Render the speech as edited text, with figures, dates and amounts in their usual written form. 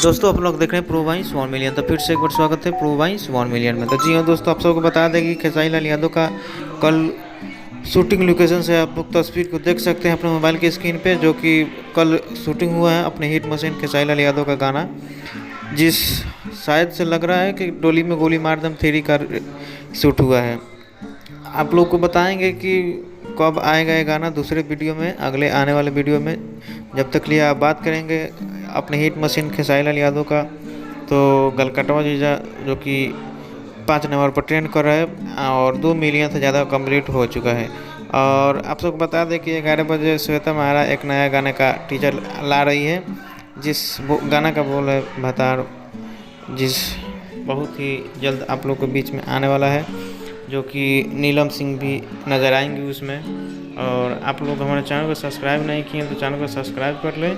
दोस्तों आप लोग देख रहे हैं प्रो वाइस 1 मिलियन। तो फिर से एक बार स्वागत है प्रो वाइस 1 मिलियन में। तो जी हाँ दोस्तों, आप सबको बता दें कि खेसारी लाल यादव का कल शूटिंग लोकेशन से आप लोग तस्वीर को देख सकते हैं अपने मोबाइल की स्क्रीन पे, जो कि कल शूटिंग हुआ है अपने हिट मशीन खेसारी लाल यादव का गाना, जिस शायद से लग रहा है कि डोली में गोली मार दम 3 का शूट हुआ है। आप लोग को बताएंगे कि कब आएगा ये गाना दूसरे वीडियो में, अगले आने वाले वीडियो में। जब तक लिए आप बात करेंगे अपने हिट मशीन खेसारी लाल यादव का, तो गलकटवा जीजा जो कि 5 नंबर पर ट्रेंड कर रहा है और 2 मिलियन से ज़्यादा कंप्लीट हो चुका है। और आप सबको बता दें कि 11 बजे श्वेता महारा एक नया गाने का टीजर ला रही है, जिस गाना का बोल है भतार, जिस बहुत ही जल्द आप लोग के बीच में आने वाला है, जो कि नीलम सिंह भी नज़र आएंगी उसमें। और आप लोग हमारे चैनल को सब्सक्राइब नहीं किए तो चैनल को सब्सक्राइब कर लें